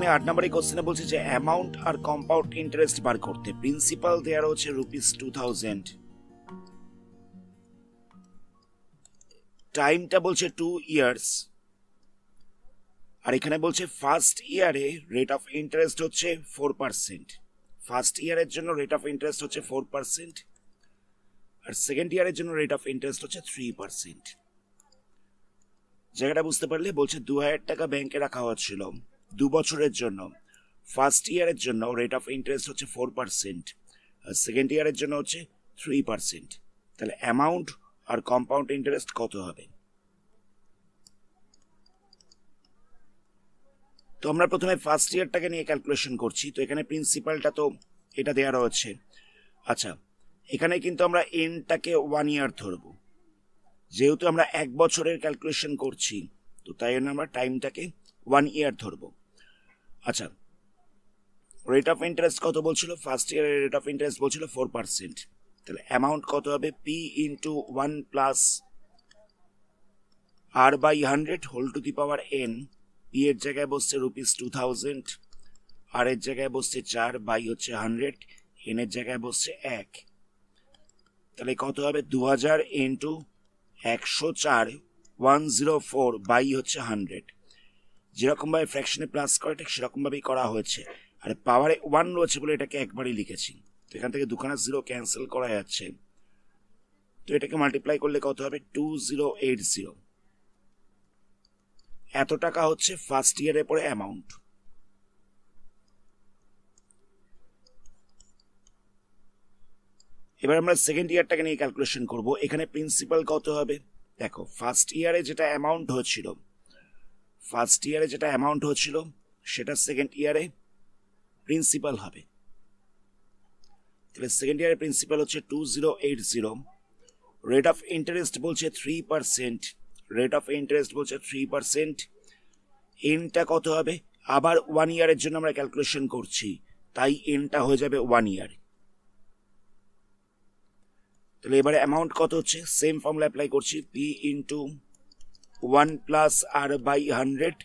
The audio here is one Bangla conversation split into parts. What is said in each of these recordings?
এখানে 8 নম্বরে কোশ্চেনে বলছে যে অ্যামাউন্ট আর কম্পাউন্ড ইন্টারেস্ট বার করতে। প্রিন্সিপাল দেয়ার হচ্ছে ₹2000, টাইমটা বলছে 2 ইয়ার্স, আর এখানে বলছে ফার্স্ট ইয়ারে রেট অফ ইন্টারেস্ট হচ্ছে 4%। ফার্স্ট ইয়ারের জন্য রেট অফ ইন্টারেস্ট হচ্ছে 4%, আর সেকেন্ড ইয়ারের জন্য রেট অফ ইন্টারেস্ট হচ্ছে 3%। জায়গাটা বুঝতে পারলে বলছে 2000 টাকা ব্যাংকে রাখা হচ্ছিল 2 বছরের জন্য। ফার্স্ট ইয়ারের জন্য রেট অফ ইন্টারেস্ট হচ্ছে 4%, আর সেকেন্ড ইয়ারের জন্য হচ্ছে 3%। তাহলে অ্যামাউন্ট আর কম্পাউন্ড ইন্টারেস্ট কত হবে? তো আমরা প্রথমে ফার্স্ট ইয়ারটাকে নিয়ে ক্যালকুলেশন করছি। তো এখানে প্রিন্সিপালটা তো এটা দেওয়া রয়েছে। আচ্ছা, এখানে কিন্তু আমরা এনটাকে 1 ইয়ার ধরবো, যেহেতু আমরা 1 বছরের ক্যালকুলেশন করছি, তো তাই জন্য আমরা টাইমটাকে 1 ইয়ার ধরবো। আচ্ছা, রেট অফ ইন্টারেস্ট কত বলছিল? ফার্স্ট ইয়ারের রেট অফ ইন্টারেস্ট বলছিল 4%। তাহলে অ্যামাউন্ট কত হবে? P into 1 plus r/100 whole to the power n। P এর জায়গায় বসছে ₹2000, আর এর জায়গায় বসছে 4 বাই হচ্ছে 100, n এর জায়গায় বসছে 1। তাহলে কত হবে? 2000 ইন্টু 104 104 বাই হচ্ছে 100। যেরকম ভাবে ফ্র্যাকশনে প্লাস করে ঠিক সেরকম ভাবেই করা হয়েছে, আর পাওয়ারে 1 রয়েছে বলে এটাকে একবারই লিখেছি। তো এখান থেকে দুখানা জিরো ক্যান্সেল করা যাচ্ছে, তো এটাকে মাল্টিপ্লাই করলে কত হবে? 2080। এত টাকা হচ্ছে ফার্স্ট ইয়ারের পরে অ্যামাউন্ট। এবার আমরা সেকেন্ড ইয়ারটাকে নিয়ে ক্যালকুলেশন করব। এখানে প্রিন্সিপাল কত হবে? দেখো, ফার্স্ট ইয়ারে যেটা অ্যামাউন্ট হচ্ছিল সেটা সেকেন্ড ইয়ারে প্রিন্সিপাল হবে। তাহলে সেকেন্ড ইয়ারে প্রিন্সিপাল হচ্ছে 2080। রেট অফ ইন্টারেস্ট বলছে 3%। এনটা কত হবে? আবার 1 ইয়ারের জন্য আমরা ক্যালকুলেশন করছি, তাই এনটা হয়ে যাবে 1 ইয়ার। তাহলে এবারে অ্যামাউন্ট কত হচ্ছে? সেম ফর্মুলা অ্যাপ্লাই করছি, P into 1 plus r/100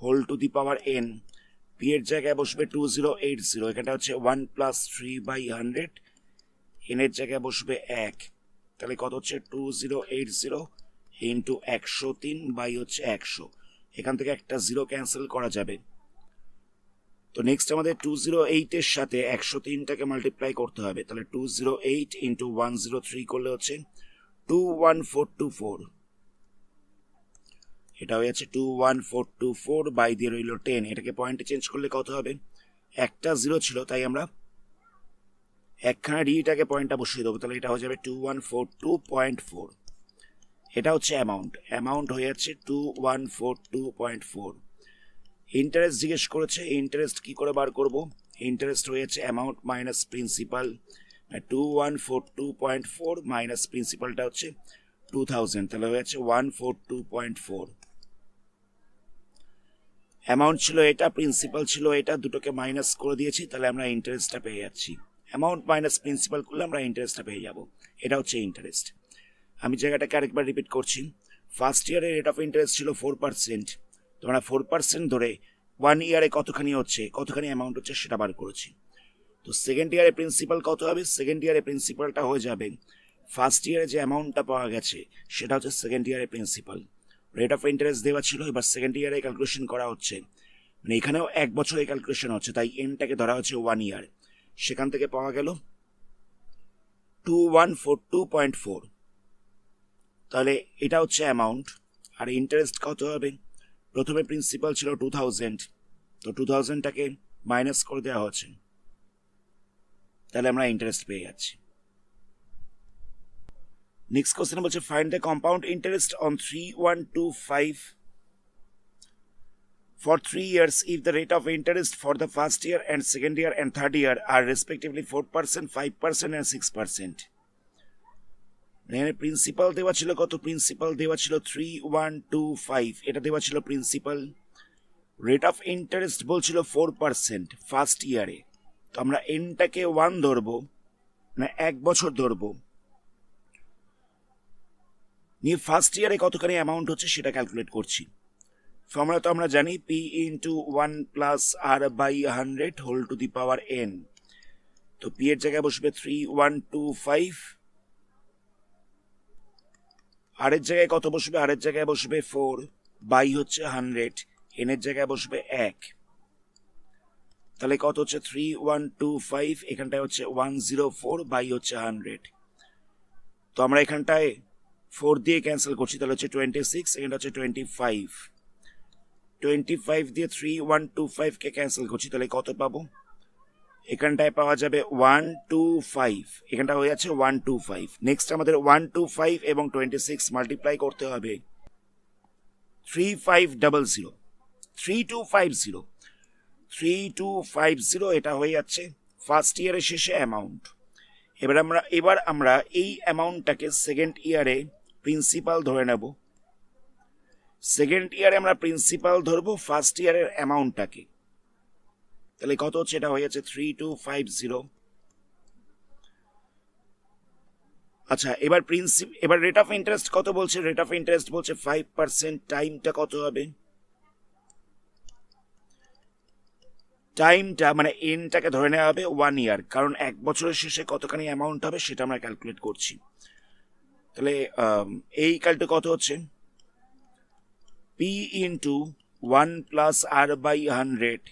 whole to the power n। P এর জায়গায় বসবে 2080, এখানটা হচ্ছে 1 প্লাস 3/100, n এর জায়গায় বসবে 1। তাহলে কত হচ্ছে? 2080 ইন্টু 103 বাই হচ্ছে 100। এখান থেকে একটা জিরো ক্যান্সেল করা যাবে। তো নেক্সট আমাদের 208 এর সাথে 103টাকে মাল্টিপ্লাই করতে হবে। তাহলে 208 ইন্টু 103 করলে হচ্ছে 21424। এটা হয়ে যাচ্ছে 21424 বাই দিয়ে রইল 10। এটাকে পয়েন্টে চেঞ্জ করলে কত হবে? একটা জিরো ছিল, তাই আমরা একখানা ডিটাকে পয়েন্টটা বসিয়ে দেবো। তাহলে এটা হয়ে যাবে 2142.4। এটা হচ্ছে অ্যামাউন্ট হয়ে যাচ্ছে 2142.4। ইন্টারেস্ট জিজ্ঞেস করেছে, ইন্টারেস্ট কি করে বার করব? ইন্টারেস্ট হয়ে যাচ্ছে অ্যামাউন্ট মাইনাস প্রিন্সিপাল। 2142.4 মাইনাস প্রিন্সিপালটা হচ্ছে 2000, তাহলে হয়ে যাচ্ছে 142.4। অ্যামাউন্ট ছিল এটা, প্রিন্সিপাল ছিল এটা, দুটোকে মাইনাস করে দিয়েছি, তাহলে আমরা ইন্টারেস্টটা পেয়ে যাচ্ছি। অ্যামাউন্ট মাইনাস প্রিন্সিপাল করলে আমরা ইন্টারেস্টটা পেয়ে যাব। এটা হচ্ছে ইন্টারেস্ট। আমি জায়গাটাকে আরেকবার রিপিট করছি। ফার্স্ট ইয়ারে রেট অফ ইন্টারেস্ট ছিল 4%। তো আমরা 4% ধরে 1 ইয়ারে কতখানি অ্যামাউন্ট হচ্ছে সেটা বার করেছি। তো সেকেন্ড ইয়ারে প্রিন্সিপাল কত হবে? সেকেন্ড ইয়ারে প্রিন্সিপালটা হয়ে যাবে ফার্স্ট ইয়ারে যে অ্যামাউন্টটা পাওয়া গেছে সেটা হচ্ছে সেকেন্ড ইয়ারে প্রিন্সিপাল। রেট অফ ইন্টারেস্ট দেওয়া ছিল, এবার সেকেন্ড ইয়ারে ক্যালকুলেশন করা হচ্ছে, মানে এখানেও 1 বছরে ক্যালকুলেশন হচ্ছে, তাই এনটাকে ধরা হচ্ছে 1 ইয়ার। সেখান থেকে পাওয়া গেল 2142.4। তাহলে এটা হচ্ছে অ্যামাউন্ট। আর ইন্টারেস্ট কত হবে? প্রথমে প্রিন্সিপাল ছিল 2000, তো 2000টাকে মাইনাস করে দেওয়া হচ্ছে, তাহলে আমরা ইন্টারেস্ট পেয়ে যাচ্ছি। নেক্সট কোশ্চেন বলছে find the compound interest on 3125 for 3 years if the rate of interest for the first year and second year and third year are respectively 4%, 5% and 6%. এখানে প্রিন্সিপাল দেওয়া ছিল কত? প্রিন্সিপাল দেওয়া ছিল 3125, এটা দেওয়া ছিল প্রিন্সিপাল। রেট অফ ইন্টারেস্ট বলছিল 4% ফার্স্ট ইয়ারে। তো আমরা এনটাকে 1 ধরবো, মানে 1 বছর ধরবো, নিয়ে ফার্স্ট ইয়ারে কতখানি অ্যামাউন্ট হচ্ছে সেটা ক্যালকুলেট করছি। ফর্মুলা তো আমরা জানি P into 1 plus R by 100 whole to the power N. তো পি এর জায়গায় বসবে 3125, আর এর জায়গায় কত বসবে? আর এর জায়গায় বসবে 4 বাই হচ্ছে 100, এন এর জায়গায় বসবে 1, তাহলে কত হচ্ছে 3125, এখানটায় হচ্ছে 104 বাই হচ্ছে 100। তো আমরা এখানটায় 4 দিয়ে ক্যান্সেল করছি, তাহলে হচ্ছে 26, এখানটা হচ্ছে 25, 25 দিয়ে 3125 কে ক্যান্সেল করছি, তাহলে কত পাবো? এখানটায় পাওয়া যাবে 125, এখানটা হয়ে যাচ্ছে 125। নেক্সট আমাদের 125 এবং 26 মাল্টিপ্লাই করতে হবে 3500, 3250, 3250, এটা হয়ে যাচ্ছে ফার্স্ট ইয়ারের শেষে অ্যামাউন্ট। এবার আমরা এই অ্যামাউন্টটাকে সেকেন্ড ইয়ারে প্রিন্সিপাল ধরে নেব। সেকেন্ড ইয়ারে আমরা প্রিন্সিপাল ধরবো ফার্স্ট ইয়ারের অ্যামাউন্টটাকে, তাহলে কত হচ্ছে? এটা হয়ে যাচ্ছে 3250। আচ্ছা, এবার রেট অফ ইন্টারেস্ট কত বলছে? রেট অফ ইন্টারেস্ট বলছে 5%। টাইমটা কত হবে? টাইমটা মানে এনটাকে ধরে নেওয়া হবে 1 ইয়ার, কারণ 1 বছরের শেষে কতখানি অ্যামাউন্ট হবে সেটা আমরা ক্যালকুলেট করছি। তাহলে এই কালটা কত হচ্ছে? P into 1 plus R by 100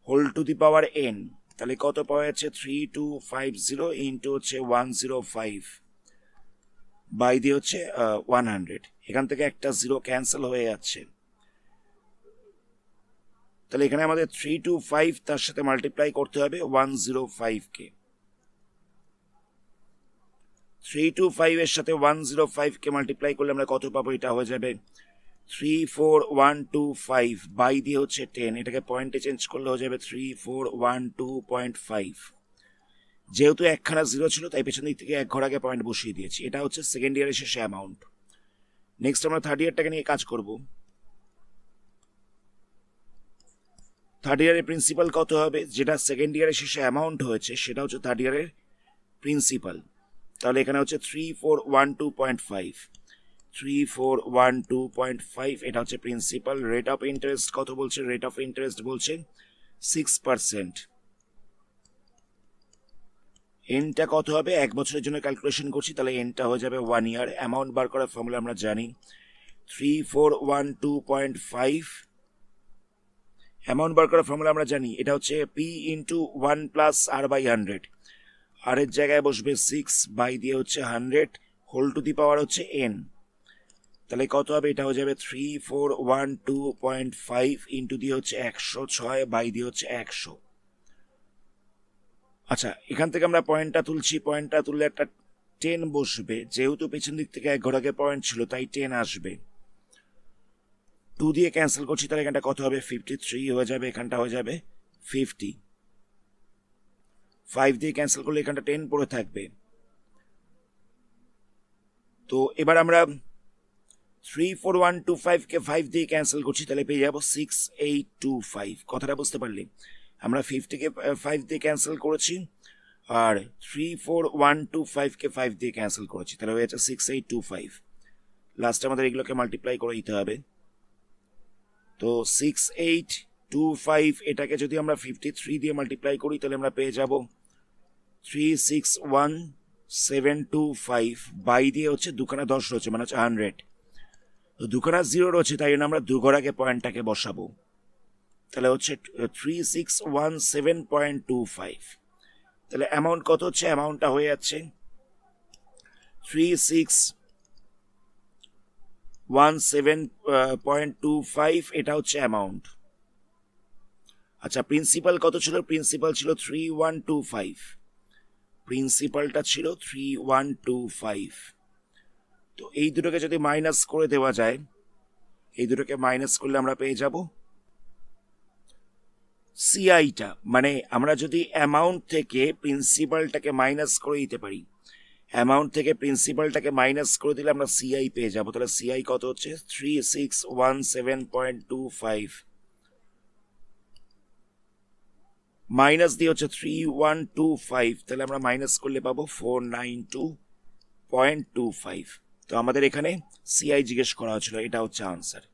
whole to the power N, তাহলে কত পাওয়া যাচ্ছে? 3250 ইন্টু হচ্ছে 105 বাই দিয়ে হচ্ছে 100, এখান থেকে একটা জিরো ক্যান্সেল হয়ে যাচ্ছে। তাহলে এখানে আমাদের 325 তার সাথে মাল্টিপ্লাই করতে হবে 105 কে। 325 এর সাথে 105 কে মাল্টিপ্লাই করলে আমরা কত পাবো? এটা হয়ে যাবে 34125 বাই দিয়ে হচ্ছে 10, এটাকে পয়েন্টে চেঞ্জ করলে হয়ে যাবে 3412.5। যেহেতু একখানা জিরো ছিল তাই পেছন দিক থেকে এক ঘর আগে পয়েন্ট বসিয়ে দিয়েছি। এটা হচ্ছে সেকেন্ড ইয়ারের শেষে অ্যামাউন্ট। নেক্সট আমরা থার্ড ইয়ারটাকে নিয়ে কাজ করব। থার্ড ইয়ারের প্রিন্সিপাল কত হবে? যেটা সেকেন্ড ইয়ারের শেষে অ্যামাউন্ট হয়েছে সেটা হচ্ছে থার্ড ইয়ারের প্রিন্সিপাল। তাহলে এখানে হচ্ছে 3412.5, 3412.5, এটা হচ্ছে প্রিন্সিপাল। রেট অফ ইন্টারেস্ট কত বলছে? রেট অফ ইন্টারেস্ট বলছে 6%। এনটা কত হবে? 1 বছরের জন্য ক্যালকুলেশন করছি, তাহলে এনটা হয়ে যাবে 1 ইয়ার। অ্যামাউন্ট বার করার ফর্মুলা আমরা জানি 3412.5। অ্যামাউন্ট বার করার ফর্মুলা আমরা জানি, এটা হচ্ছে P into 1 plus R by 100, R এর জায়গায় বসবে 6 বাই দিয়ে হচ্ছে 100 হোল টু দি পাওয়ার হচ্ছে এন, তাহলে কত হবে? এটা হয়ে যাবে 3412.5 ইন্টু দিয়ে হচ্ছে 106 বাই দিয়ে হচ্ছে 100। আচ্ছা, এখান থেকে আমরা পয়েন্টটা তুলছি, পয়েন্টটা তুললে একটা 10 বসবে, যেহেতু পেছন দিক থেকে এক ঘর আগে পয়েন্ট ছিল তাই 10 আসবে। 2 দিয়ে ক্যান্সেল করছি, তাহলে এখানটা কত হবে? 53 হয়ে যাবে, এখানটা হয়ে যাবে 50। 5 দিয়ে ক্যান্সেল করলে এখানটা 10 পড়ে থাকবে। তো এবার আমরা 34125 কে 5 দিয়ে ক্যান্সেল করছি, তাহলে পেয়ে যাবো 6825। কথাটা বুঝতে পারলি? আমরা 50 কে 5 দিয়ে ক্যান্সেল করেছি আর 34125 কে 5 দিয়ে ক্যান্সেল করেছি, তাহলে হয়ে যাচ্ছে 6825। লাস্টে আমাদের এগুলোকে মাল্টিপ্লাই করে দিতে হবে। তো 6825 এটাকে যদি আমরা 53 দিয়ে মাল্টিপ্লাই করি তাহলে আমরা পেয়ে যাব 361725 বাই দিয়ে হচ্ছে দুখানা 10 রয়েছে, মানে হচ্ছে 100। তো দুখানা 0 রয়েছে, তাই জন্য আমরা দুঘর আগে পয়েন্টটাকে বসাবো, তাহলে হচ্ছে 3617.25। তাহলে অ্যামাউন্ট কত হচ্ছে? অ্যামাউন্টটা হয়ে যাচ্ছে 3617.25, এটা হচ্ছে অ্যামাউন্ট। আচ্ছা, প্রিন্সিপাল কত ছিল? প্রিন্সিপাল ছিল 3125, প্রিন্সিপালটা ছিল 3125। তো এই দুটোকে যদি মাইনাস করে দেওয়া যায়, এই দুটোকে মাইনাস করলে আমরা পেয়ে যাব সিআইটা, মানে আমরা যদি অ্যামাউন্ট থেকে প্রিন্সিপালটাকে মাইনাস করে দিতে পারি, অ্যামাউন্ট থেকে প্রিন্সিপালটাকে মাইনাস করে দিলে আমরা সিআই পেয়ে যাবো। তাহলে সিআই কত হচ্ছে? 3617.25 মাইনাস দিয়ে হচ্ছে 3125, তাহলে আমরা মাইনাস করলে পাবো 492.25। তো আমাদের এখানে সিআই জিজ্ঞেস করা হচ্ছিল, এটা হচ্ছে আনসার।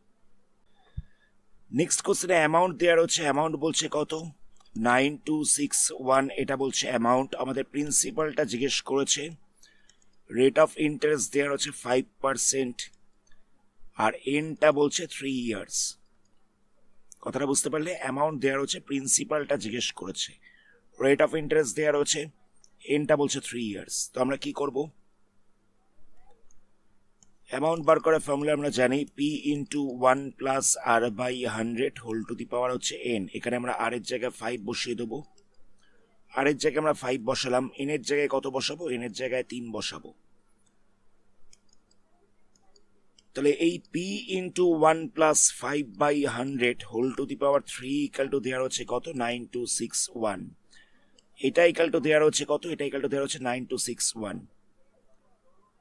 নেক্সট কোশ্চেনে অ্যামাউন্ট দেওয়া রয়েছে, অ্যামাউন্ট বলছে কত 9261, এটা বলছে অ্যামাউন্ট। আমাদের প্রিন্সিপালটা জিজ্ঞেস করেছে, রেট অফ ইন্টারেস্ট দেওয়া রয়েছে 5%, আর এনটা বলছে 3 ইয়ার্স। কথাটা বুঝতে পারলে? অ্যামাউন্ট দেওয়া রয়েছে, প্রিন্সিপালটা জিজ্ঞেস করেছে, রেট অফ ইন্টারেস্ট দেওয়া রয়েছে, এনটা বলছে 3 ইয়ার্স। তো আমরা কি করব? অ্যামাউন্ট বার করার ফর্মুলা আমরা জানি, P into 1 plus R by 100 whole to the power হচ্ছে এন। এখানে আমরা আর এর জায়গায় 5 বসিয়ে দেবো, আর এর জায়গায় আমরা 5 বসালাম, এন এর জায়গায় কত বসাবো? এন এর জায়গায় 3 বসাবো। তাহলে এই P into 1 plus 5 by 100 whole to the power 3 equal to দেওয়ার হচ্ছে কত? 9261। এটা ইকাল টু দেওয়ার হচ্ছে কত? এটা ইকাল টু দেওয়ার হচ্ছে 9261।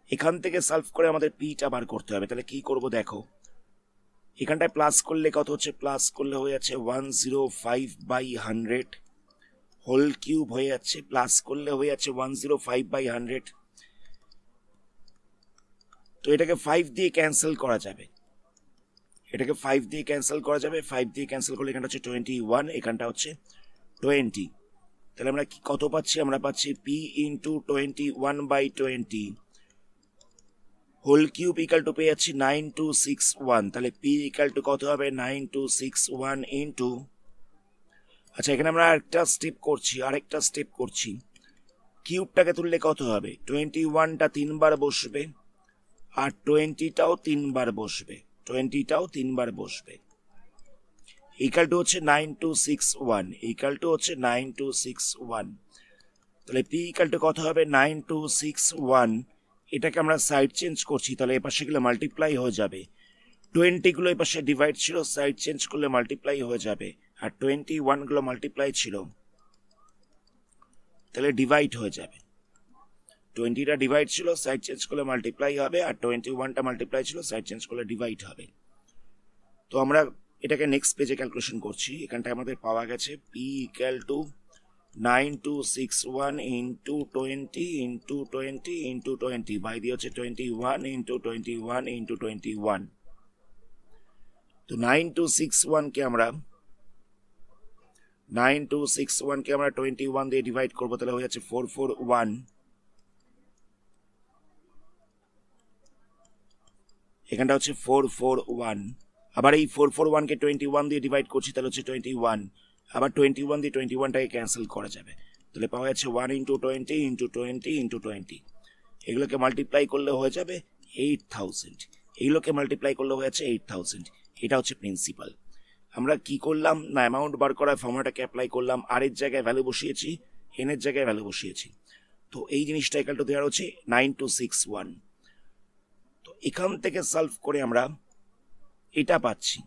এখান থেকে সলভ করে আমাদের পিটা বার করতে হবে। তাহলে কি করব দেখো, এখানটায় প্লাস করলে কত হচ্ছে? প্লাস করলে হয়ে যাচ্ছে 105 বাই 100 হোল কিউব হয়ে যাচ্ছে, প্লাস করলে হয়ে যাচ্ছে 105 বাই 100। তো এটাকে 5 দিয়ে ক্যান্সেল করা যাবে, এটাকে 5 দিয়ে ক্যান্সেল করা যাবে। 5 দিয়ে ক্যান্সেল করলে এখানটা হচ্ছে 21, এখানটা হচ্ছে 20। তাহলে আমরা কি কত পাচ্ছি? আমরা পাচ্ছি P into 21 by 20 whole cube equal to পেয়ে যাচ্ছি 9261। তাহলে পি ইকাল টু কত হবে? 9261 ইন্টু, আচ্ছা এখানে আমরা আরেকটা স্টেপ করছি, কিউবটাকে তুললে কত হবে? 21টা 3 বার বসবে, আর 20টাও 3 বার বসবে, 20টাও 3 বার বসবে। ইকাল টু হচ্ছে 9261, ইকাল টু হচ্ছে 9261। তাহলে পি ইকাল টু কত হবে? 9261। এটাকে আমরা সাইড চেঞ্জ করছি, তাহলে এপাশে গেলে মাল্টিপ্লাই হয়ে যাবে। 20 গুলো এপাশে ডিভাইড ছিল, সাইড চেঞ্জ করলে মাল্টিপ্লাই হয়ে যাবে, আর 21 গুলো মাল্টিপ্লাই ছিল, তাহলে ডিভাইড হয়ে যাবে। 20টা ডিভাইড ছিল, সাইড চেঞ্জ করলে মাল্টিপ্লাই হবে, আর 21টা মাল্টিপ্লাই ছিল, সাইড চেঞ্জ করলে ডিভাইড হবে। তো আমরা এটাকে নেক্সট পেজে ক্যালকুলেশন করছি। এখানটায় আমাদের পাওয়া গেছে P equal to 9261 into 20 into 20 into 20 by দিয়ে হচ্ছে 21 ইন্টু 21 ইন্টু 21। তো 9261কে আমরা 21 দিয়ে ডিভাইড করবো, তাহলে হয়ে যাচ্ছে 441। এখানটা হচ্ছে 441। আবার এই 441কে 21 দিয়ে ডিভাইড করছি, তাহলে হচ্ছে 21। আবার 21 দিয়ে 21টাকে ক্যান্সেল করা যাবে, তাহলে পাওয়া যাচ্ছে 1 ইন্টু 20 ইন্টু 20 ইন্টু 20। এগুলোকে মাল্টিপ্লাই করলে হয়ে যাবে 8000, এইগুলোকে মাল্টিপ্লাই করলে হয়ে যাচ্ছে 8000। এটা হচ্ছে প্রিন্সিপাল। আমরা কি করলাম না, অ্যামাউন্ট বার করার ফর্মুলাটাকে অ্যাপ্লাই করলাম, আর এর জায়গায় ভ্যালু বসিয়েছি, এন এর জায়গায় ভ্যালু বসিয়েছি। তো এই জিনিসটা ইকুয়াল টু দেওয়া হচ্ছে 9261। তো এখান থেকে সলভ করে আমরা এটা পাচ্ছি।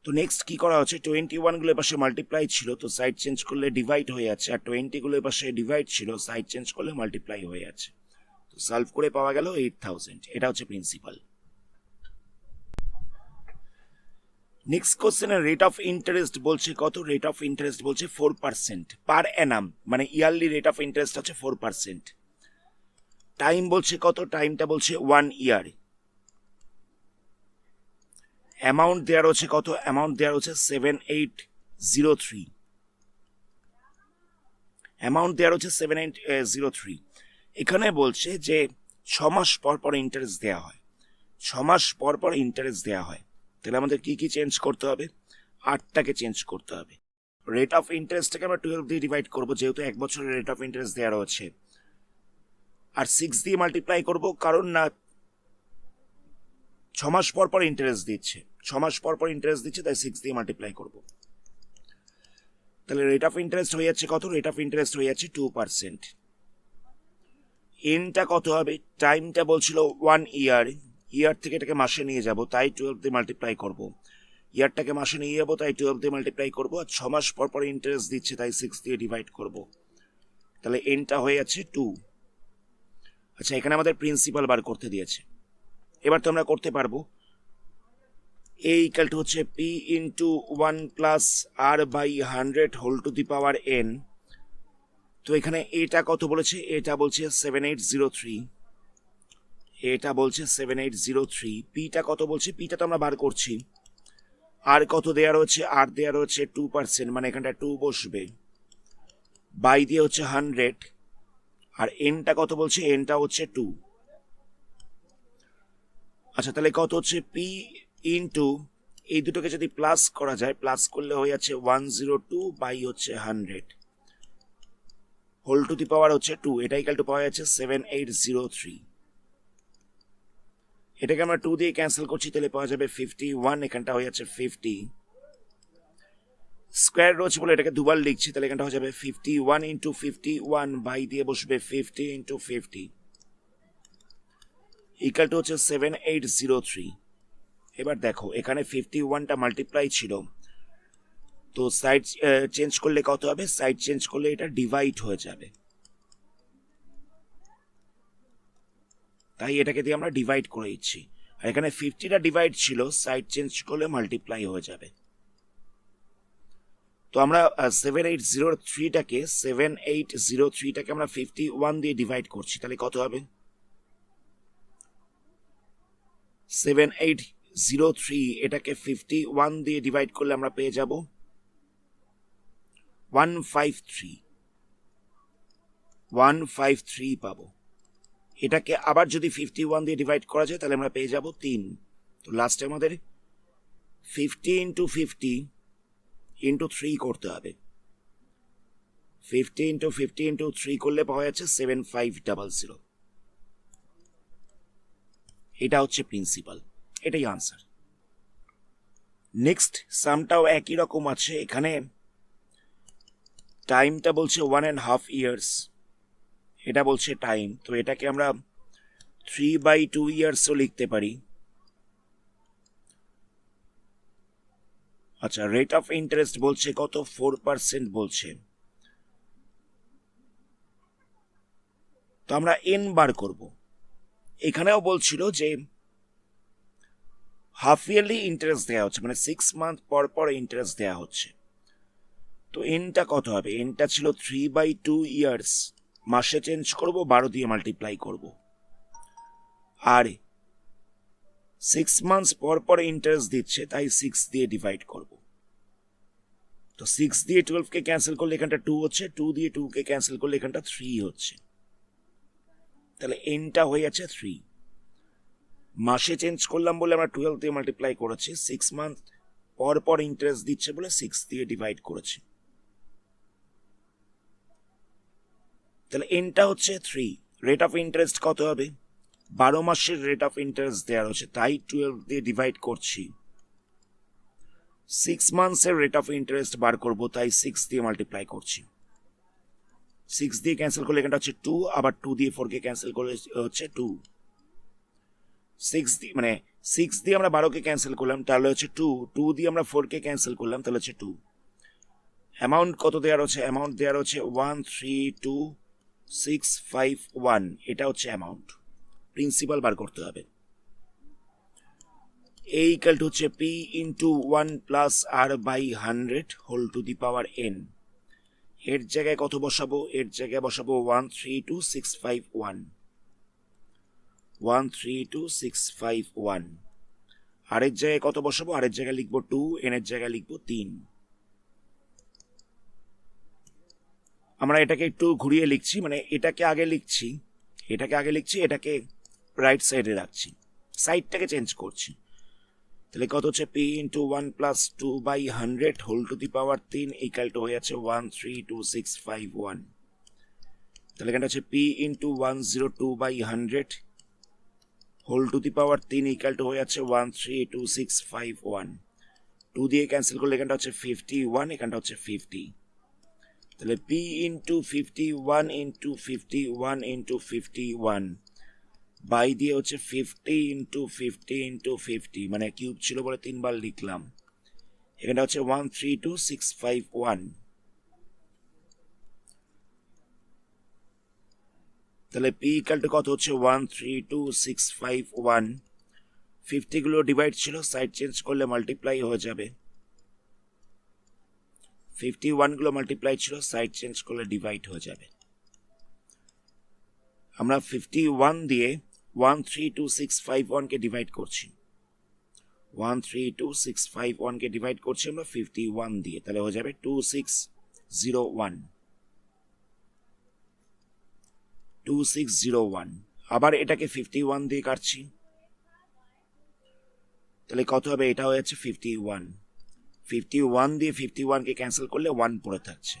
তো নেক্সট কি করা হচ্ছে, 21 গুলো পাশে মাল্টিপ্লাই ছিল, তো সাইড চেঞ্জ করলে ডিভাইড হয়ে যাচ্ছে, আর 20 গুলো পাশে ডিভাইড ছিল, সাইড চেঞ্জ করলে মাল্টিপ্লাই হয়ে যাচ্ছে। তো সলভ করে পাওয়া গেল 8000। এটা হচ্ছে প্রিন্সিপাল। নেক্সট কোশ্চেনের রেট অফ ইন্টারেস্ট বলছে কত? রেট অফ ইন্টারেস্ট বলছে 4% পার অ্যানাম, মানে ইয়ারলি রেট অফ ইন্টারেস্ট হচ্ছে 4%। টাইম বলছে কত? টাইমটা বলছে 1 ইয়ার। অ্যামাউন্ট দেওয়ার হচ্ছে কত? অ্যামাউন্ট দেওয়ার হচ্ছে 7803। অ্যামাউন্ট দেওয়ার হচ্ছে 7803। এখানে বলছে যে 6 মাস পর পর ইন্টারেস্ট দেওয়া হয়, 6 মাস পর পর ইন্টারেস্ট দেওয়া হয়। তাহলে আমাদের কি কি চেঞ্জ করতে হবে? 8টাকে চেঞ্জ করতে হবে। রেট অফ ইন্টারেস্টটাকে আমরা 12 দিয়ে ডিভাইড করবো, যেহেতু 1 বছরের রেট অফ ইন্টারেস্ট দেওয়া রয়েছে, আর 6 দিয়ে মাল্টিপ্লাই করব, কারণ না 6 মাস পর পর ইন্টারেস্ট দিচ্ছে, 6 মাস পর পর ইন্টারেস্ট দিচ্ছে, তাই 6 দিয়ে মাল্টিপ্লাই করব। তাহলে রেট অফ ইন্টারেস্ট হয়ে যাচ্ছে কত? রেট অফ ইন্টারেস্ট হয়ে যাচ্ছে 2%। এনটা কত হবে? টাইমটা বলছিল 1 ইয়ার, ইয়ার থেকে এটাকে মাসে নিয়ে যাব, তাই 12 দিয়ে মাল্টিপ্লাই করব। ইয়ারটাকে মাসে নিয়ে যাবো, তাই 12 দিয়ে মাল্টিপ্লাই করবো, আর 6 মাস পর পর ইন্টারেস্ট দিচ্ছে, তাই 6 দিয়ে ডিভাইড করব। তাহলে এনটা হয়ে যাচ্ছে 2। আচ্ছা, এখানে আমাদের প্রিন্সিপাল বার করতে দিয়েছে, এবার তো আমরা করতে পারবো। এ ইকাল টু হচ্ছে P into 1 plus R by 100 whole to the power N. তো এখানে এটা কত বলেছে? এটা বলছে 7803, এটা বলছে 7803। পিটা কত বলছে? পিটা তো আমরা বার করছি, আর কত দেওয়া রয়েছে? আর দেওয়া রয়েছে 2%, মানে এখানটা 2 বসবে, বাই দিয়ে হচ্ছে 100, আর এনটা কত বলছে? এনটা হচ্ছে 2। আচ্ছা, তাহলে কত হচ্ছে? পি ইন্টু এই দুটোকে যদি প্লাস করা যায়, প্লাস করলে হয়ে যাচ্ছে 102 বাই হচ্ছে 100 হোল টু দি পাওয়ার হচ্ছে 2, এটা ইকুয়াল টু পাওয়া যাচ্ছে 7803। এটাকে আমরা 2 দিয়ে ক্যান্সেল করছি, তাহলে পাওয়া যাবে 51, এখানটা হয়ে যাচ্ছে 50। স্কোয়ার রয়েছে বলে এটাকে দুবার লিখছি, তাহলে এখানটা হয়ে যাবে 51 ইন্টু 51 বাই দিয়ে বসবে 50 ইন্টু 50 ইকুয়াল টু হচ্ছে 7803। এবার দেখো এখানে 51টা মাল্টিপ্লাই ছিল, তো সাইড চেঞ্জ করলে কত হবে? সাইড চেঞ্জ করলে এটা ডিভাইড হয়ে যাবে, তাই এটাকে দিয়ে আমরা ডিভাইড করে দিচ্ছি। আর এখানে 50টা ডিভাইড ছিল, সাইড চেঞ্জ করলে মাল্টিপ্লাই হয়ে যাবে। তো আমরা 7803টাকে আমরা 51 দিয়ে ডিভাইড করছি, তাহলে কত হবে? 7803 এটাকে 51 দিয়ে ডিভাইড করলে আমরা পেয়ে যাব 153 পাবো। এটাকে আবার যদি 51 দিয়ে ডিভাইড করা যায়, তাহলে আমরা পেয়ে যাব 3। তো লাস্টে আমাদের 50 ইন্টু 50 ইন্টু 3 করতে হবে। 50 ইন্টু 50 ইন্টু 3 করলে পাওয়া যাচ্ছে 7500। এটা হচ্ছে প্রিন্সিপাল, এটাই আনসার। নেক্সট সামটাও একই রকম আছে, এখানে টাইমটা বলছে 1.5 years, এটা বলছে টাইম, তো এটাকে আমরা 3/2 ইয়ার্সও লিখতে পারি। আচ্ছা, রেট অফ ইন্টারেস্ট বলছে কত? 4% বলছে, তো আমরা এন বার করব। এখানেও বলছিল যে হাফ ইয়ারলি ইন্টারেস্ট দেওয়া হচ্ছে, মানে 6 মান্থ পর পর ইন্টারেস্ট দেওয়া হচ্ছে। তো এনটা কত হবে? এনটা ছিল 3/2 ইয়ার্স, মাসে চেঞ্জ করব, 12 দিয়ে মাল্টিপ্লাই করব, আর 6 মান্থস পর পর ইন্টারেস্ট দিচ্ছে, তাই 6 দিয়ে ডিভাইড করব। তো 6 দিয়ে 12কে ক্যান্সেল করলে এখানটা 2 হচ্ছে, 2 দিয়ে 2কে ক্যান্সেল করলে এখানটা 3 হচ্ছে, তাহলে এনটা হয়ে যাচ্ছে 3। মাসে চেঞ্জ করলাম বলে আমরা 12 দিয়ে মাল্টিপ্লাই করেছি, 6 মান্থ পর পর ইন্টারেস্ট দিচ্ছে বলে 6 দিয়ে ডিভাইড করেছি, তাহলে এনটা হচ্ছে 3। রেট অফ ইন্টারেস্ট কত হবে? 12 মাসের রেট অফ ইন্টারেস্ট দেওয়া হচ্ছে, তাই 12 দিয়ে ডিভাইড করছি। 6 মান্থসের রেট অফ ইন্টারেস্ট বার করবো, তাই 6 দিয়ে মাল্টিপ্লাই করছি। 6 দিয়ে ক্যান্সেল করলে এখানটা হচ্ছে 2, আবার 2 দিয়ে 4কে ক্যান্সেল করলে হচ্ছে 2। 6 দিয়ে মানে 6 দিয়ে আমরা 12কে ক্যান্সেল করলাম, তাহলে হচ্ছে 2। 2 দিয়ে আমরা 4কে ক্যান্সেল করলাম, তাহলে হচ্ছে 2। অ্যামাউন্ট কত দেওয়া রয়েছে? অ্যামাউন্ট দেওয়া রয়েছে 132,651, এটা হচ্ছে অ্যামাউন্ট। প্রিন্সিপাল বার করতে হবে। A ইকুয়াল টু হচ্ছে P into 1 plus R by 100 whole to the power n। এর জায়গায় কত বসাবো? এর জায়গায় বসাবো 132,651, 132,651। আর এর জায়গায় কত বসাবো? আর এর জায়গায় লিখবো 2, n এর জায়গায় লিখবো 3। আমরা এটাকে একটু ঘুরিয়ে লিখছি, মানে এটাকে আগে লিখছি, এটাকে রাইট সাইডে রাখছি, সাইডটাকে চেঞ্জ করছি। তাহলে কত হচ্ছে? P into 1 plus 2 by 100 whole to the power 3 equal to হয়ে যাচ্ছে 132,651। তাহলে এখানটা হচ্ছে P into 102 by 100 whole to the power 3 equal to হয়ে যাচ্ছে 132,651। 2 দিয়ে ক্যান্সেল করলে এখানটা হচ্ছে 51, এখানটা হচ্ছে 50। তাহলে P into 51 into 51 into 51 by দিয়ে হচ্ছে 50 ইন্টু 50 ইন্টু 50, মানে কিউব ছিল বলে 3 বার লিখলাম। এখানটা হচ্ছে 132,651। তাহলে P ইকাল টু কত হচ্ছে? 132,651। 50 গুলো ডিভাইড ছিল, সাইড চেঞ্জ করলে মাল্টিপ্লাই হয়ে যাবে। 51 গুলো মাল্টিপ্লাই ছিল, সাইড চেঞ্জ করলে ডিভাইড হয়ে যাবে। আমরা 51 দিয়ে 132,651কে ডিভাইড করছি, 132651 কে ডিভাইড করছি আমরা 51 দিয়ে, তাহলে হয়ে যাবে 2601। 2601। আবার এটাকে 51 দিয়ে কাটছি, তাহলে কত হবে? এটা হয়ে যাচ্ছে 51। 51 দিয়ে 51 কে ক্যান্সেল করলে 1 পড়ে থাকছে,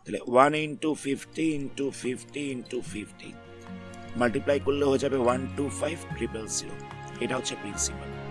তাহলে 1 ইন্টু 50 ইন্টু 50 ইন্টু 50 মাল্টিপ্লাই করলে হয়ে যাবে 125000। এটা হচ্ছে প্রিন্সিপাল।